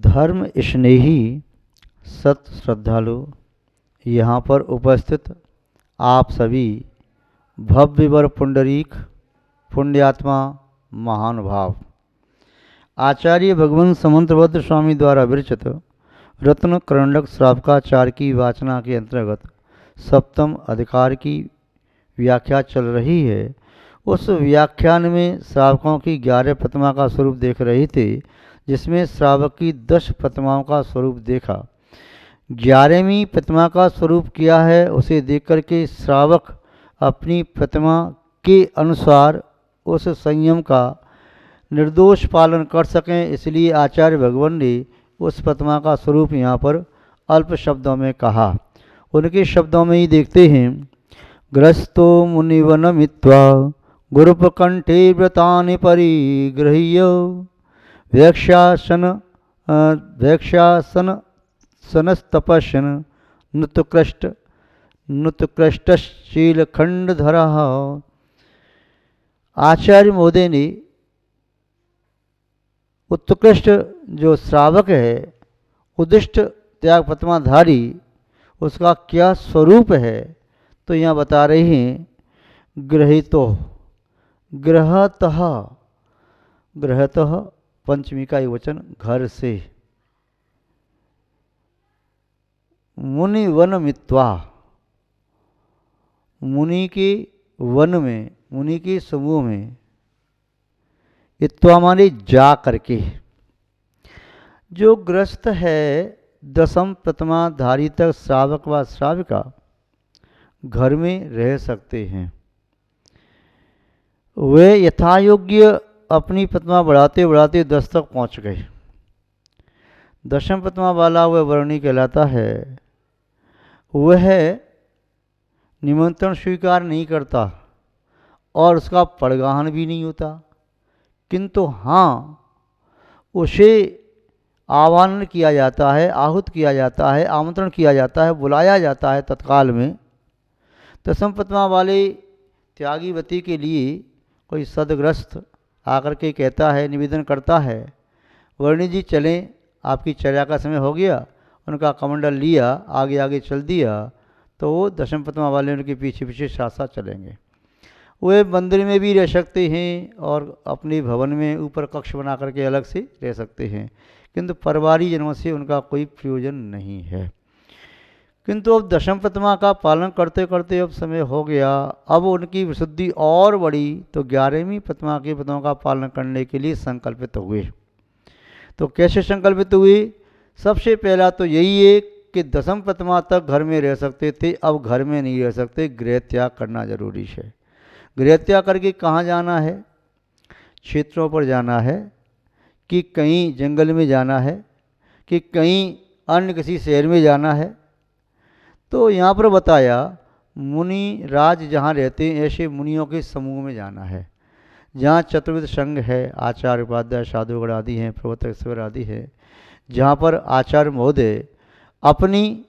धर्म स्नेही सत श्रद्धालु, यहाँ पर उपस्थित आप सभी भव्यवर पुंडरीक पुण्यात्मा महानुभाव, आचार्य भगवान समंतभद्र स्वामी द्वारा विरचित रत्न करंडक श्रावकाचार की वाचना के अंतर्गत सप्तम अधिकार की व्याख्या चल रही है। उस व्याख्यान में श्रावकों की 11 प्रतिमा का स्वरूप देख रहे थे, जिसमें श्रावक की 10 प्रतिमाओं का स्वरूप देखा। 11वीं प्रतिमा का स्वरूप क्या है उसे देख करके श्रावक अपनी प्रतिमा के अनुसार उस संयम का निर्दोष पालन कर सकें, इसलिए आचार्य भगवान ने उस प्रतिमा का स्वरूप यहाँ पर अल्प शब्दों में कहा। उनके शब्दों में ही देखते हैं। ग्रस्तो मुनिवन मित्वा गुरुपकंठे व्रतानि परिगृह्य वैक्षासन सनस्तपस्यन नुतकृष्टशीलखंडधरा। आचार्य महोदय ने उत्कृष्ट जो श्रावक है, उदिष्ट त्याग प्रतिमाधारी, उसका क्या स्वरूप है तो यहाँ बता रहे हैं। ग्रहतः पंचमी का वचन घर से, मुनि वन मित्वा, मुनि के वन में, मुनि के समूह में, इत्वा माने जा करके। जो ग्रस्त है 10वीं प्रतिमाधारी तक श्रावक व श्राविका घर में रह सकते हैं। वे यथायोग्य अपनी प्रतिमा बढ़ाते बढ़ाते 10 तक पहुँच गए। 10वीं प्रतिमा वाला वह वर्णी कहलाता है। वह निमंत्रण स्वीकार नहीं करता और उसका पड़गाहन भी नहीं होता, किंतु हाँ उसे आह्वान किया जाता है, आहूत किया जाता है, आमंत्रण किया जाता है, बुलाया जाता है तत्काल में। 10वीं प्रतिमा वाले त्यागीवती के लिए कोई सदग्रस्त आकर के कहता है, निवेदन करता है, वर्णी जी चलें, आपकी चर्या का समय हो गया। उनका कमंडल लिया, आगे आगे चल दिया, तो वो 10वीं प्रतिमा वाले उनके पीछे पीछे साथ साथ चलेंगे। वे मंदिर में भी रह सकते हैं और अपने भवन में ऊपर कक्ष बना करके अलग से रह सकते हैं, किंतु परिवारी जनों से उनका कोई प्रयोजन नहीं है। किंतु अब 10वीं प्रतिमा का पालन करते करते अब समय हो गया, अब उनकी विशुद्धि और बढ़ी, तो 11वीं प्रतिमा की प्रतिमा का पालन करने के लिए संकल्पित हुए। तो कैसे संकल्पित हुए? सबसे पहला तो यही है कि 10वीं प्रतिमा तक घर में रह सकते थे, अब घर में नहीं रह सकते, गृह त्याग करना जरूरी है। गृह त्याग करके कहाँ जाना है? क्षेत्रों पर जाना है, कि कहीं जंगल में जाना है, कि कहीं अन्य किसी शहर में जाना है। तो यहाँ पर बताया मुनि राज जहाँ रहते हैं ऐसे मुनियों के समूह में जाना है, जहाँ चतुर्विध संघ है, आचार्य उपाध्याय साधुगण आदि हैं, प्रवर्तक आदि है, जहाँ पर आचार्य महोदय अपनी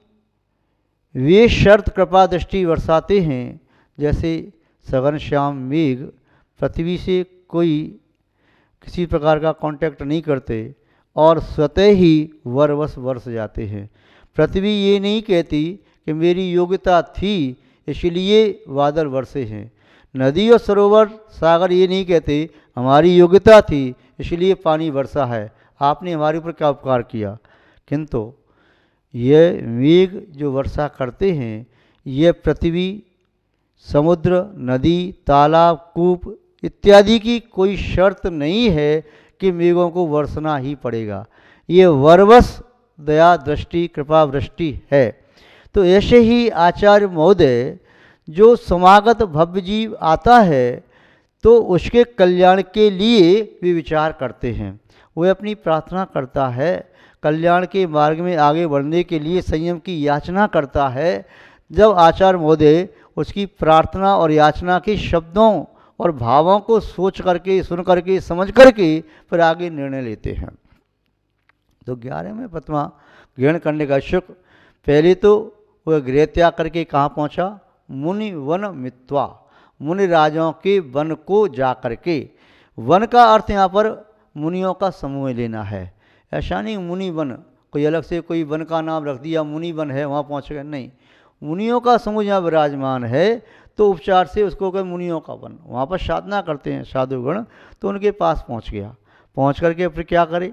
वे शर्त कृपा दृष्टि बरसाते हैं, जैसे सघन श्याम मेघ पृथ्वी से कोई किसी प्रकार का कांटेक्ट नहीं करते और स्वतः ही वरवश बरस जाते हैं। पृथ्वी ये नहीं कहती कि मेरी योग्यता थी इसलिए बादल बरसे हैं। नदी और सरोवर सागर ये नहीं कहते हमारी योग्यता थी इसलिए पानी बरसा है, आपने हमारे ऊपर क्या उपकार किया। किंतु ये मेघ जो वर्षा करते हैं, ये पृथ्वी, समुद्र, नदी, तालाब, कूप इत्यादि की कोई शर्त नहीं है कि मेघों को वर्षना ही पड़ेगा। ये वरवश दया दृष्टि कृपा वृष्टि है। तो ऐसे ही आचार्य महोदय जो समागत भव्य जीव आता है तो उसके कल्याण के लिए वे विचार करते हैं। वह अपनी प्रार्थना करता है, कल्याण के मार्ग में आगे बढ़ने के लिए संयम की याचना करता है। जब आचार्य महोदय उसकी प्रार्थना और याचना के शब्दों और भावों को सोच करके, सुन करके, समझ करके फिर आगे निर्णय लेते हैं। तो 11वें प्रतिमा ग्रहण करने का इच्छुक पहले तो वह गृह त्याग करके कहाँ पहुँचा? मुनि वन मित्वा, मुनि राजाओं के वन को जा करके। वन का अर्थ यहाँ पर मुनियों का समूह लेना है। ऐसा नहीं मुनि वन, कोई अलग से कोई वन का नाम रख दिया मुनि वन है वहाँ पहुँच गए, नहीं। मुनियों का समूह यहाँ विराजमान है तो उपचार से उसको कहे मुनियों का वन, वहाँ पर साधना करते हैं साधुगण, तो उनके पास पहुँच गया। पहुँच करके फिर क्या करे,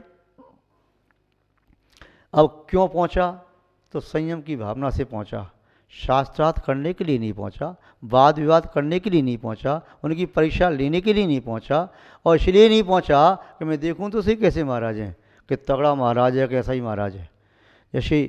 अब क्यों पहुँचा, तो संयम की भावना से पहुँचा, शास्त्रार्थ करने के लिए नहीं पहुँचा, वाद विवाद करने के लिए नहीं पहुँचा, उनकी परीक्षा लेने के लिए नहीं पहुँचा, और इसलिए नहीं पहुँचा कि मैं देखूँ तो सही कैसे महाराज हैं, कि तगड़ा महाराज है कैसा ही महाराज है, जैसे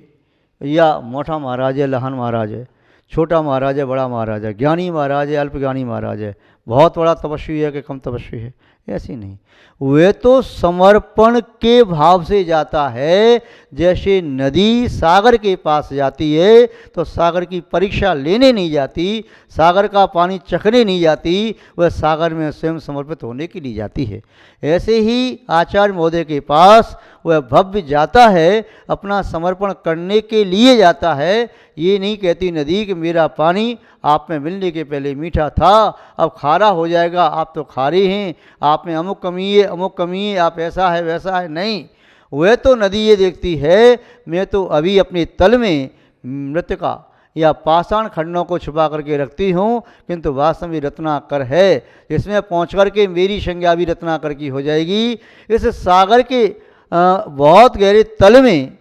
या मोटा महाराज है लहान महाराज है, छोटा महाराज है बड़ा महाराज है, ज्ञानी महाराज है अल्प ज्ञानी महाराज है, बहुत बड़ा तपस्वी है कि कम तपस्वी है, ऐसी नहीं। वे तो समर्पण के भाव से जाता है। जैसे नदी सागर के पास जाती है तो सागर की परीक्षा लेने नहीं जाती, सागर का पानी चखने नहीं जाती, वह सागर में स्वयं समर्पित होने के लिए जाती है। ऐसे ही आचार्य महोदय के पास वह भव्य जाता है, अपना समर्पण करने के लिए जाता है। ये नहीं कहती नदी कि मेरा पानी आप में मिलने के पहले मीठा था, अब खारा हो जाएगा, आप तो खारे हैं, आप में अमुक कमी है, आप ऐसा है वैसा है, नहीं। वह तो नदी ये देखती है मैं तो अभी अपने तल में मृतिका या पाषाण खंडों को छुपा करके रखती हूँ, किंतु वास्तव में रत्नाकर है, इसमें पहुँच कर के मेरी संज्ञा भी रत्नाकर की हो जाएगी। इस सागर के बहुत गहरे तल में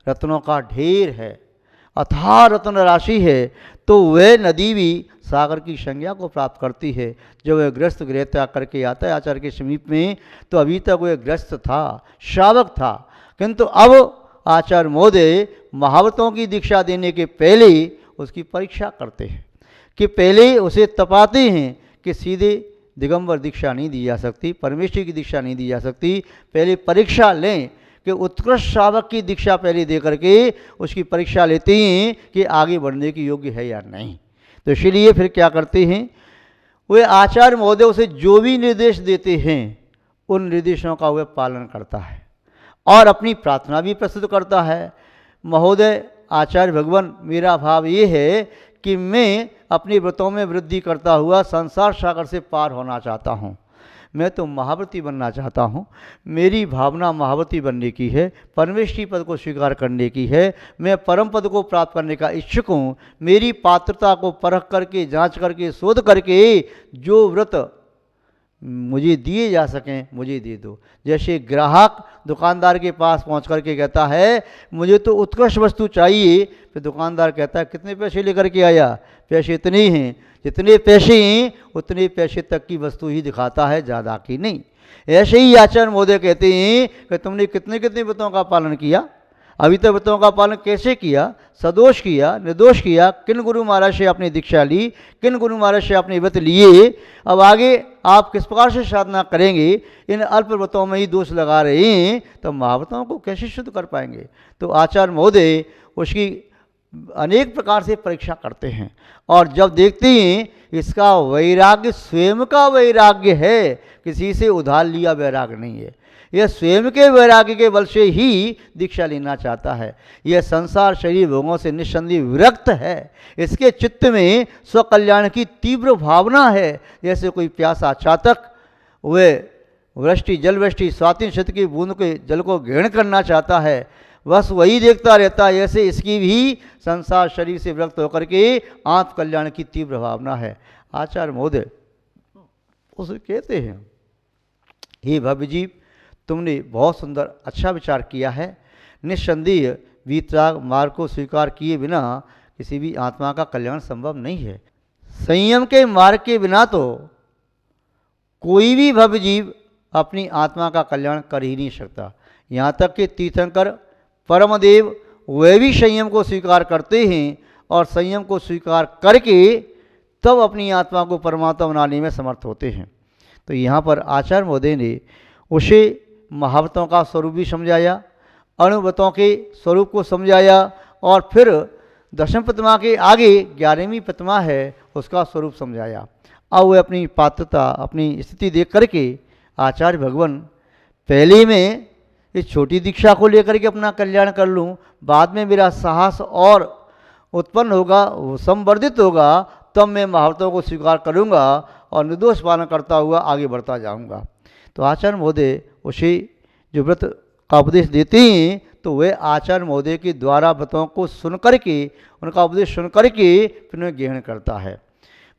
रत्नों का ढेर है, अथाह रत्न राशि है, तो वह नदी भी सागर की संज्ञा को प्राप्त करती है। जब वह ग्रस्त गृह त्याग करके आता है आचार्य के समीप में, तो अभी तक वह ग्रस्त था, श्रावक था, किंतु अब आचार्य महोदय महावतों की दीक्षा देने के पहले उसकी परीक्षा करते हैं, कि पहले उसे तपाते हैं कि सीधे दिगंबर दीक्षा नहीं दी जा सकती, परमेश्वर की दीक्षा नहीं दी जा सकती, पहले परीक्षा लें कि उत्कृष्ट श्रावक की दीक्षा पहले दे करके उसकी परीक्षा लेते हैं कि आगे बढ़ने की योग्य है या नहीं। तो इसलिए फिर क्या करते हैं, वे आचार्य महोदय उसे जो भी निर्देश देते हैं उन निर्देशों का वह पालन करता है और अपनी प्रार्थना भी प्रस्तुत करता है। महोदय आचार्य भगवान, मेरा भाव ये है कि मैं अपने व्रतों में वृद्धि करता हुआ संसार सागर से पार होना चाहता हूँ, मैं तो महाव्रती बनना चाहता हूँ, मेरी भावना महाव्रती बनने की है, परमेश्वरी पद को स्वीकार करने की है, मैं परम पद को प्राप्त करने का इच्छुक हूँ। मेरी पात्रता को परख करके जांच करके शोध करके जो व्रत मुझे दिए जा सकें मुझे दे दो। जैसे ग्राहक दुकानदार के पास पहुंच करके कहता है मुझे तो उत्कृष्ट वस्तु चाहिए, फिर दुकानदार कहता है कितने पैसे लेकर के आया, पैसे इतने हैं, जितने पैसे हैं उतने पैसे तक की वस्तु ही दिखाता है, ज़्यादा की नहीं। ऐसे ही आचार्य महोदय कहते हैं कि तुमने कितने कितने व्रतों का पालन किया, अभी तक व्रतों का पालन कैसे किया, सदोष किया निर्दोष किया, किन गुरु महाराज से आपने दीक्षा ली, किन गुरु महाराज से आपने व्रत लिए, अब आगे आप किस प्रकार से साधना करेंगे, इन अल्प व्रतों में ही दोष लगा रहे हैं तो महाव्रतों को कैसे शुद्ध कर पाएंगे। तो आचार्य महोदय उसकी अनेक प्रकार से परीक्षा करते हैं और जब देखते हैं इसका वैराग्य स्वयं का वैराग्य है, किसी से उधार लिया वैराग्य नहीं है, यह स्वयं के वैराग्य के बल से ही दीक्षा लेना चाहता है, यह संसार शरीर भोगों से निस्संदेह विरक्त है, इसके चित्त में स्वकल्याण की तीव्र भावना है। जैसे कोई प्यासा चातक वे वृष्टि जल वृष्टि स्वाति शत की बूंद के जल को ग्रहण करना चाहता है, बस वही देखता रहता है, ऐसे इसकी भी संसार शरीर से विरक्त होकर के आत्म कल्याण की तीव्र भावना है। आचार्य महोदय उसे कहते हैं, हे भव्य जीव, तुमने बहुत सुंदर अच्छा विचार किया है, निस्संदेह वीतराग मार्ग को स्वीकार किए बिना किसी भी आत्मा का कल्याण संभव नहीं है। संयम के मार्ग के बिना तो कोई भी भव्य जीव अपनी आत्मा का कल्याण कर ही नहीं सकता। यहाँ तक कि तीर्थंकर परमदेव वे भी संयम को स्वीकार करते हैं और संयम को स्वीकार करके तब अपनी आत्मा को परमात्मा बनाने में समर्थ होते हैं। तो यहाँ पर आचार्य महोदय ने उसे महाव्रतों का स्वरूप भी समझाया, अणुव्रतों के स्वरूप को समझाया और फिर दशम प्रतिमा के आगे 11वीं प्रतिमा है उसका स्वरूप समझाया। अब वे अपनी पात्रता अपनी स्थिति देख करके आचार्य भगवान पहले में इस छोटी दीक्षा को लेकर के अपना कल्याण कर लूँ, बाद में मेरा साहस और उत्पन्न होगा, संवर्धित होगा, तब मैं महाव्रतों को स्वीकार करूँगा और निर्दोष पालन करता हुआ आगे बढ़ता जाऊँगा। तो आचार्य महोदय उसे जो व्रत का उपदेश देते हैं तो वे आचार्य महोदय के द्वारा व्रतों को सुन करके, उनका उपदेश सुन करके फिर उन्हें ग्रहण करता है।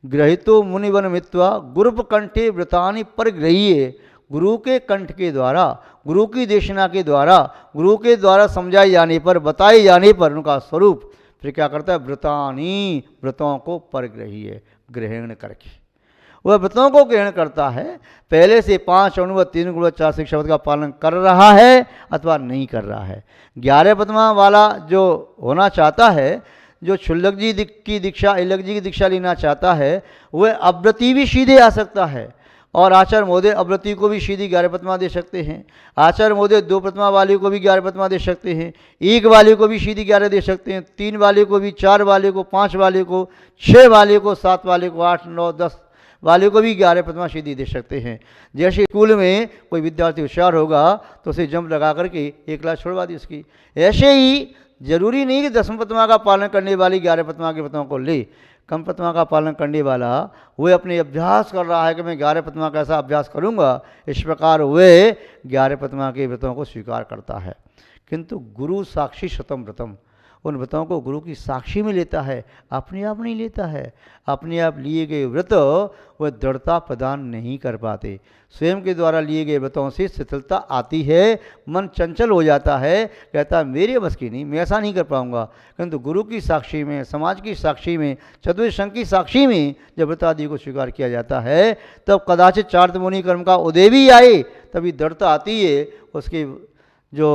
ग्रहितो मुनिवन मित्वा गुरुप कंठे व्रतानि परिगृह्य, गुरु के कंठ के द्वारा, गुरु की देशना के द्वारा, गुरु के द्वारा समझाए जाने पर, बताए जाने पर उनका स्वरूप फिर क्या करता है, व्रतानि, व्रतों को परिगृह्य, ग्रहण करके वह व्रतों को ग्रहण करता है। पहले से 5 अणु 3 गुण 4 शिक्षापद का पालन कर रहा है अथवा नहीं कर रहा है। 11 पद्मा वाला जो होना चाहता है, जो क्षुल्लक जी की दीक्षा, इल्लक जी की दीक्षा लेना चाहता है, वह अव्रती भी सीधे आ सकता है और आचार्य महोदय अव्रती को भी सीधी 11 पद्मा दे सकते हैं। आचार्य महोदय 2 पद्मा वाले को भी 11 पद्मा दे सकते हैं, 1 वाले को भी सीधी 11 दे सकते हैं, 3 वाले को भी, 4 वाले को, 5 वाले को, 6 वाले को, 7 वाले को, 8, 9, 10 वाले को भी 11 पद्मा सीधी दे सकते हैं। जैसे स्कूल में कोई विद्यार्थी होशियार होगा तो उसे जंप लगा करके 1 क्लास छुड़वा दी उसकी। ऐसे ही जरूरी नहीं कि 10 पद्मा का पालन करने वाली 11 पद्मा के व्रतों को ले। कम पद्मा का पालन करने वाला वह अपने अभ्यास कर रहा है कि मैं 11 पद्मा का ऐसा अभ्यास करूँगा, इस प्रकार वह 11 पद्मा के व्रतों को स्वीकार करता है। किंतु गुरु साक्षी शतम व्रतम, उन व्रतों को गुरु की साक्षी में लेता है, अपने आप नहीं लेता है। अपने आप लिए गए व्रत वह दृढ़ता प्रदान नहीं कर पाते। स्वयं के द्वारा लिए गए व्रतों से शिथिलता आती है, मन चंचल हो जाता है, कहता है मेरे बस की नहीं, मैं ऐसा नहीं कर पाऊंगा। किंतु गुरु की साक्षी में, समाज की साक्षी में, चतुर्थ संघ की साक्षी में जब व्रत आदि को स्वीकार किया जाता है तब कदाचित चार्तमुनि कर्म का उदय भी आए, तभी दृढ़ता आती है। उसके जो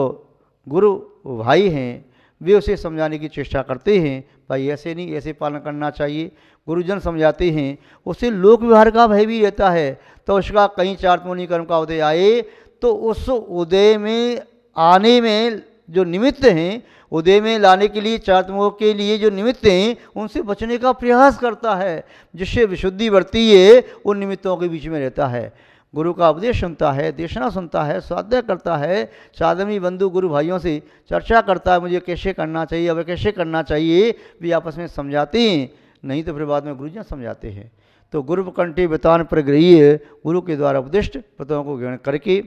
गुरु भाई हैं वे उसे समझाने की चेष्टा करते हैं, भाई ऐसे नहीं, ऐसे पालन करना चाहिए। गुरुजन समझाते हैं, उसे लोक व्यवहार का भय भी रहता है, तो उसका कहीं चार्तमुनि कर्म का उदय आए तो उस उदय में आने में जो निमित्त हैं, उदय में लाने के लिए, चार्तमुख के लिए जो निमित्त हैं, उनसे बचने का प्रयास करता है, जिससे विशुद्धि बढ़ती है, उन निमित्तों के बीच में रहता है। गुरु का उपदेश सुनता है, देशना सुनता है, स्वाध्याय करता है, साधवी बंधु गुरु भाइयों से चर्चा करता है, मुझे कैसे करना चाहिए, अब कैसे करना चाहिए, भी आपस में समझाते हैं, नहीं तो फिर बाद में गुरुजन समझाते हैं। तो गुरु कंठे व्रतान परिगृह्य, गुरु के द्वारा उपदिष्ट व्रतों को ग्रहण करके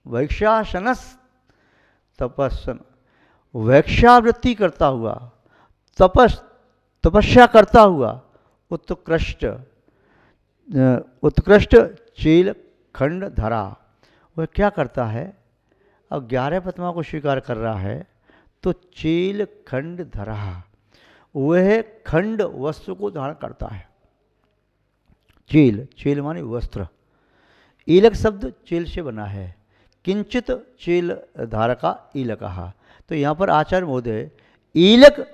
वैक्षाशनस तपस्सन, वैक्षावृत्ति करता हुआ, तपस्या करता हुआ उत्कृष्ट चील खंड धरा। वह क्या करता है, अब 11 पद्मा को स्वीकार कर रहा है तो चील खंड धरा, वह खंड वस्त्र को धारण करता है। चील माने वस्त्र, ईलक शब्द चील से बना है, किंचित चील धारका ईलक कहा। तो यहाँ पर आचार्य महोदय ईलक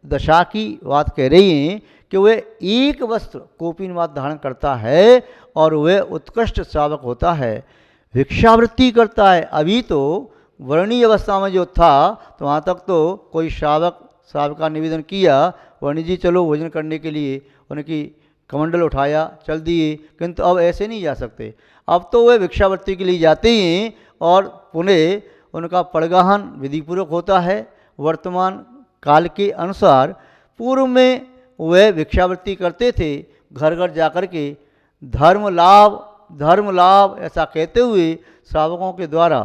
दशा की बात कह रही हैं कि वह एक वस्त्र कोपीनवाद धारण करता है और वह उत्कृष्ट श्रावक होता है, भिक्षावृत्ति करता है। अभी तो वर्णीय अवस्था में जो था तो वहाँ तक तो कोई श्रावक निवेदन किया, वर्णी जी चलो भोजन करने के लिए, उनकी कमंडल उठाया, चल दिए, किंतु अब ऐसे नहीं जा सकते। अब तो वे भिक्षावृत्ति के लिए जाते हैं और पुनः उनका पड़गाहन विधिपूर्वक होता है। वर्तमान काल के अनुसार पूर्व में वे भिक्षावृत्ति करते थे, घर घर जाकर के धर्म लाभ ऐसा कहते हुए श्रावकों के द्वारा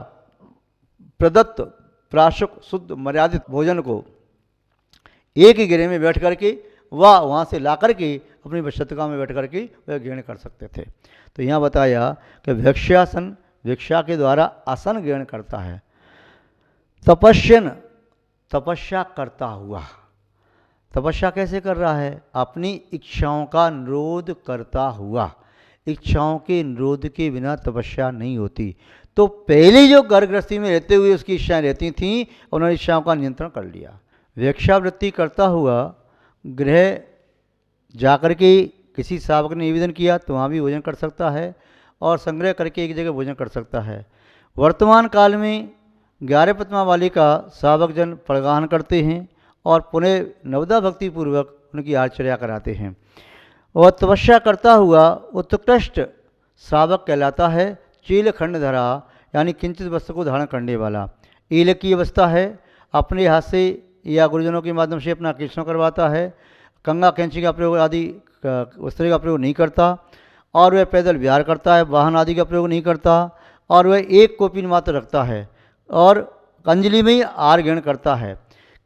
प्रदत्त प्राशुक शुद्ध मर्यादित भोजन को एक ही गृह में बैठ करके वहाँ से ला करके अपनी बशतका में बैठ करके वह ग्रहण कर सकते थे। तो यहाँ बताया कि भिक्षासन, भिक्षा के द्वारा आसन ग्रहण करता है। तपस्या करता हुआ, तपस्या कैसे कर रहा है, अपनी इच्छाओं का निरोध करता हुआ। इच्छाओं के निरोध के बिना तपस्या नहीं होती। तो पहले जो घर गृहस्थी में रहते हुए उसकी इच्छाएं रहती थीं, उन्होंने इच्छाओं का नियंत्रण कर लिया। भिक्षावृत्ति करता हुआ गृह जाकर के किसी श्रावक ने निवेदन किया तो वहाँ भी भोजन कर सकता है और संग्रह करके एक जगह भोजन कर सकता है। वर्तमान काल में 11 पद्मा वाले का श्रावक जन पड़गाहन करते हैं और पुनः नवदा भक्ति पूर्वक उनकी आचर्या कराते हैं। और तपस्या करता हुआ उत्कृष्ट श्रावक कहलाता है। चील खंड धरा यानी किंचित वस्त्र को धारण करने वाला। ईल की अवस्था है, अपने हाथ से या गुरुजनों के माध्यम से अपना कृष्ण करवाता है। कंगा कैंची का प्रयोग आदि वस्त्र का प्रयोग नहीं करता और वह पैदल विहार करता है, वाहन आदि का प्रयोग नहीं करता और वह एक कोपिन मात्र रखता है और अंजलि में ही आहार ग्रहण करता है।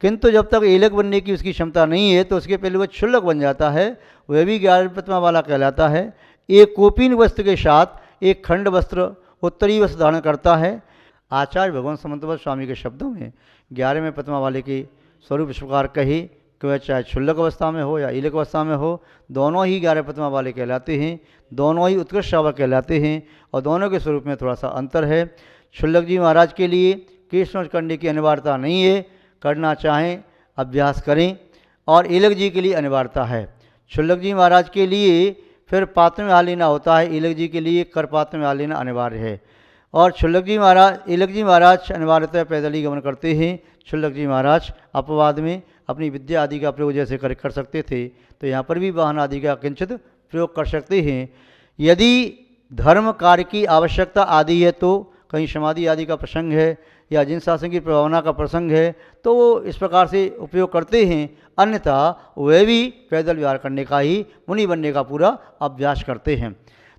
किंतु जब तक एलक बनने की उसकी क्षमता नहीं है तो उसके पहले वह क्षुल्लक बन जाता है, वह भी 11 प्रतिमा वाला कहलाता है। एक कोपिन वस्त्र के साथ एक खंड वस्त्र उत्तरी वस्त्र धारण करता है। आचार्य भगवान समंतवत स्वामी के शब्दों में 11वें प्रतिमा वाले के स्वरूप इस प्रकार कहे कि वह चाहे क्षुल्लक अवस्था में हो या ईलक अवस्था में हो, दोनों ही 11 प्रतिमा वाले कहलाते हैं, दोनों ही उत्कृष्ट श्रावक कहलाते हैं और दोनों के स्वरूप में थोड़ा सा अंतर है। क्षुल्लक जी महाराज के लिए केश करने की अनिवार्यता नहीं है, करना चाहें अभ्यास करें, और ईलक जी के लिए अनिवार्यता है। क्षुल्लक जी महाराज के लिए फिर पात्र में हाथ लेना होता है, ईलक जी के लिए कर पात्र में हाथ लेना अनिवार्य है। और क्षुल्लक जी महाराज ईलक जी महाराज अनिवार्यतः पैदल ही गमन करते हैं। क्षुल्लक जी महाराज अपवाद में अपनी विद्या आदि का प्रयोग जैसे कर सकते थे, तो यहाँ पर भी वाहन आदि का किंचित प्रयोग कर सकते हैं। यदि धर्म कार्य की आवश्यकता आदि है, तो कहीं समाधि आदि का प्रसंग है या जिन शासन की प्रभावना का प्रसंग है, तो वो इस प्रकार से उपयोग करते हैं, अन्यथा वे भी पैदल विहार करने का ही, मुनि बनने का पूरा अभ्यास करते हैं।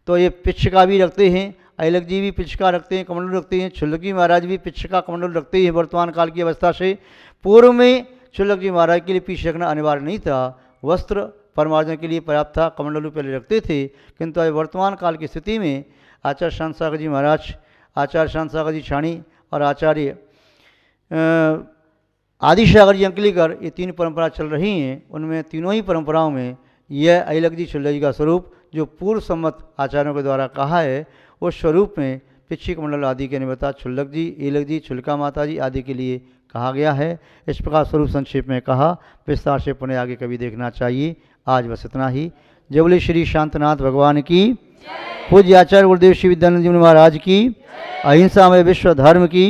तो ये पिच्छका भी रखते हैं, ईलक जी भी पिच्छका रखते हैं, कमंडल रखते हैं। क्षुल्लक जी महाराज भी पिच्छका कमंडल रखते हैं वर्तमान काल की अवस्था से। पूर्व में क्षुल्लक जी महाराज के लिए पीछ रखना अनिवार्य नहीं था, वस्त्र परमार्जन के लिए पर्याप्त था, कमंडल पहले रखते थे। किंतु आज वर्तमान काल की स्थिति में आचार्य शांत सागर जी महाराज, आचार्य शांत सागर जी छाणी और आचार्य आदि सागर जी अंकलीकर, ये तीन परंपरा चल रही हैं। उनमें तीनों ही परंपराओं में यह ईलक जी क्षुल्लक जी का स्वरूप जो पूर्व सम्मत आचार्यों के द्वारा कहा है, उस स्वरूप में पिच्छी कमंडल आदि के निमित्त क्षुल्लक जी, ईलक जी, छुल्का माता जी आदि के लिए कहा गया है। इस प्रकार स्वरूप संक्षेप में कहा, विस्तार से पुनः आगे कभी देखना चाहिए। आज बस इतना ही। जय बोले श्री शांतनाथ भगवान की, पूज्य आचार्य गुरुदेव श्री विद्यानंद जी महाराज की, अहिंसा में विश्व धर्म की।